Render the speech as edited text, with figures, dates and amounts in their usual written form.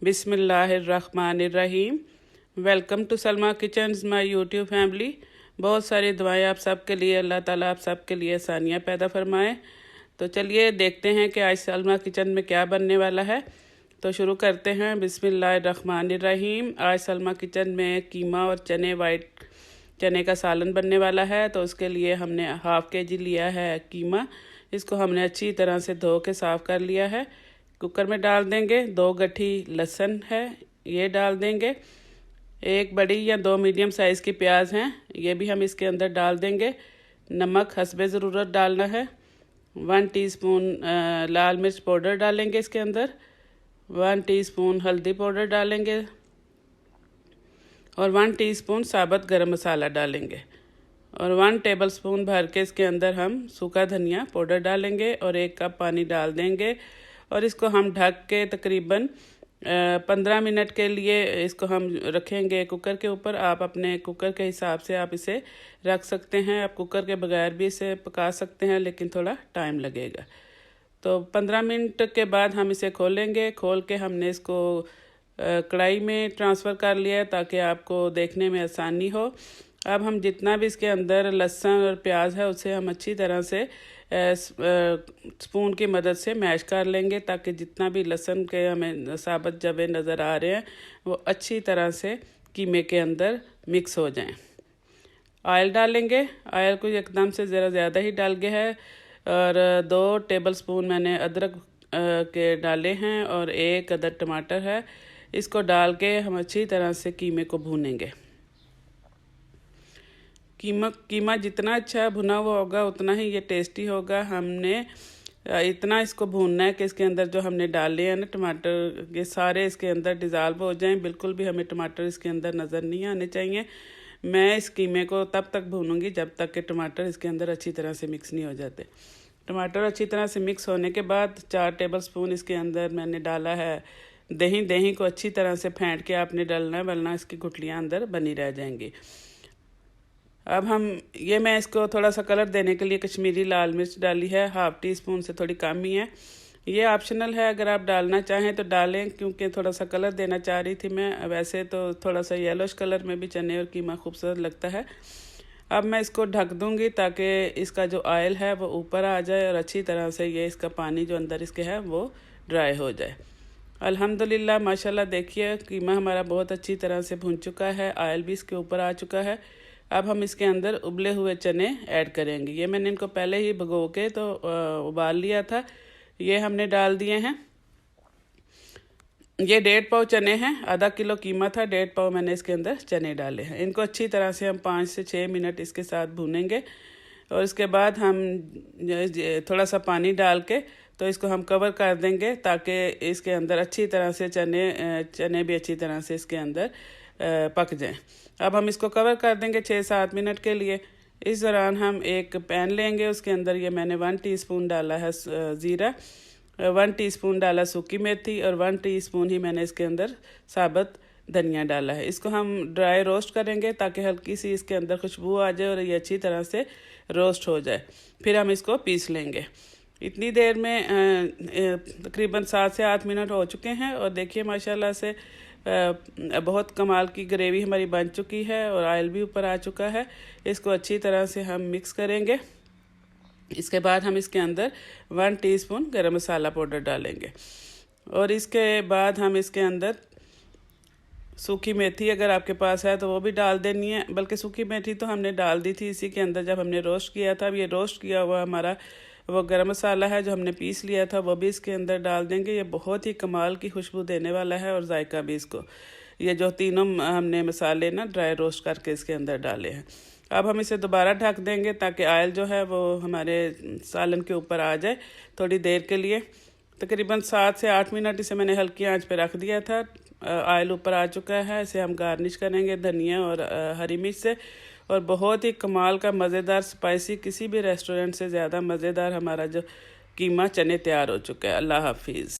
बिस्मिल्लाहिर्रहमानिर्रहीम। Welcome to Salma kitchens my YouTube family. बहुत सारी दुआएं आप सब के लिए, अल्लाह ताला आप सब के लिए आसानियाँ पैदा फरमाए। तो चलिए देखते हैं कि आज सलमा किचन में क्या बनने वाला है। तो शुरू करते हैं। बिस्मिल्लाहिर्रहमानिर्रहीम। आज सलमा किचन में कीमा और चने, वाइट चने का सालन बनने वाला है। तो उसके लिए हमने हाफ़ kg लिया है कीमा। इसको हमने अच्छी तरह से धो के साफ़ कर लिया है। कुकर में डाल देंगे। 2 गट्ठी लहसुन है, ये डाल देंगे। 1 बड़ी या 2 मीडियम साइज़ की प्याज हैं, ये भी हम इसके अंदर डाल देंगे। नमक हस्बे ज़रूरत डालना है। 1 टीस्पून लाल मिर्च पाउडर डालेंगे इसके अंदर। 1 टीस्पून हल्दी पाउडर डालेंगे और 1 टीस्पून साबुत गरम मसाला डालेंगे और 1 टेबलस्पून भर के इसके अंदर हम सूखा धनिया पाउडर डालेंगे और 1 कप पानी डाल देंगे और इसको हम ढक के तकरीबन 15 मिनट के लिए इसको हम रखेंगे कुकर के ऊपर। आप अपने कुकर के हिसाब से आप इसे रख सकते हैं। आप कुकर के बगैर भी इसे पका सकते हैं, लेकिन थोड़ा टाइम लगेगा। तो 15 मिनट के बाद हम इसे खोलेंगे। खोल के हमने इसको कढ़ाई में ट्रांसफ़र कर लिया है ताकि आपको देखने में आसानी हो। अब हम जितना भी इसके अंदर लहसुन और प्याज है उसे हम अच्छी तरह से स्पून की मदद से मैश कर लेंगे ताकि जितना भी लहसुन के हमें साबुत जबे नज़र आ रहे हैं वो अच्छी तरह से कीमे के अंदर मिक्स हो जाएं। ऑयल डालेंगे। ऑयल को एकदम से ज़रा ज़्यादा ही डाल गया है और 2 टेबलस्पून मैंने अदरक के डाले हैं और 1 अदद टमाटर है। इसको डाल के हम अच्छी तरह से कीमे को भूनेंगे। कीमा जितना अच्छा भुना हुआ होगा उतना ही ये टेस्टी होगा। हमने इतना इसको भूनना है कि इसके अंदर जो हमने डाले हैं ना टमाटर, ये सारे इसके अंदर डिज़ाल्व हो जाएं। बिल्कुल भी हमें टमाटर इसके अंदर नज़र नहीं आने चाहिए। मैं इस कीमे को तब तक भूनूंगी जब तक कि टमाटर इसके अंदर अच्छी तरह से मिक्स नहीं हो जाते। टमाटर अच्छी तरह से मिक्स होने के बाद 4 टेबलस्पून इसके अंदर मैंने डाला है दही। दही को अच्छी तरह से फेंट के आपने डालना है, वरना इसकी गुठलियाँ अंदर बनी रह जाएंगी। अब मैं इसको थोड़ा सा कलर देने के लिए कश्मीरी लाल मिर्च डाली है। हाफ़ टीस्पून से थोड़ी कम ही है। ये ऑप्शनल है, अगर आप डालना चाहें तो डालें, क्योंकि थोड़ा सा कलर देना चाह रही थी मैं। वैसे तो थोड़ा सा येलोश कलर में भी चने और कीमा खूबसूरत लगता है। अब मैं इसको ढक दूंगी ताकि इसका जो ऑयल है वो ऊपर आ जाए और अच्छी तरह से ये इसका पानी जो अंदर इसके है वो ड्राई हो जाए। अल्हम्दुलिल्लाह माशाल्लाह, देखिए कीमा हमारा बहुत अच्छी तरह से भुन चुका है, ऑयल भी इसके ऊपर आ चुका है। अब हम इसके अंदर उबले हुए चने ऐड करेंगे। ये मैंने इनको पहले ही भिगो के तो उबाल लिया था। ये हमने डाल दिए हैं। ये 1.5 पाव चने हैं। आधा किलो कीमा था, 1.5 पाव मैंने इसके अंदर चने डाले हैं। इनको अच्छी तरह से हम 5 से 6 मिनट इसके साथ भूनेंगे और इसके बाद हम थोड़ा सा पानी डाल के तो इसको हम कवर कर देंगे ताकि इसके अंदर अच्छी तरह से चने भी अच्छी तरह से इसके अंदर पक जाएं। अब हम इसको कवर कर देंगे 6-7 मिनट के लिए। इस दौरान हम एक पैन लेंगे, उसके अंदर ये मैंने 1 टीस्पून डाला है ज़ीरा, 1 टीस्पून डाला सूखी मेथी और 1 टीस्पून ही मैंने इसके अंदर साबुत धनिया डाला है। इसको हम ड्राई रोस्ट करेंगे ताकि हल्की सी इसके अंदर खुशबू आ जाए और ये अच्छी तरह से रोस्ट हो जाए। फिर हम इसको पीस लेंगे। इतनी देर में तकरीबन 7 से 8 मिनट हो चुके हैं और देखिए माशाल्लाह से बहुत कमाल की ग्रेवी हमारी बन चुकी है और ऑयल भी ऊपर आ चुका है। इसको अच्छी तरह से हम मिक्स करेंगे। इसके बाद हम इसके अंदर 1 टीस्पून गरम मसाला पाउडर डालेंगे और इसके बाद हम इसके अंदर सूखी मेथी अगर आपके पास है तो वो भी डाल देनी है। बल्कि सूखी मेथी तो हमने डाल दी थी इसी के अंदर जब हमने रोस्ट किया था। अब ये रोस्ट किया हुआ हमारा वो गरम मसाला है जो हमने पीस लिया था, वो भी इसके अंदर डाल देंगे। ये बहुत ही कमाल की खुशबू देने वाला है और जायका भी इसको। ये जो तीनों हमने मसाले ना ड्राई रोस्ट करके इसके अंदर डाले हैं। अब हम इसे दोबारा ढक देंगे ताकि ऑयल जो है वो हमारे सालन के ऊपर आ जाए थोड़ी देर के लिए। तकरीबन 7 से 8 मिनट इसे मैंने हल्की आंच पे रख दिया था। ऑयल ऊपर आ चुका है। इसे हम गार्निश करेंगे धनिया और हरी मिर्च से और बहुत ही कमाल का मज़ेदार स्पाइसी, किसी भी रेस्टोरेंट से ज़्यादा मज़ेदार हमारा जो कीमा चने तैयार हो चुका है। अल्लाह हाफिज़।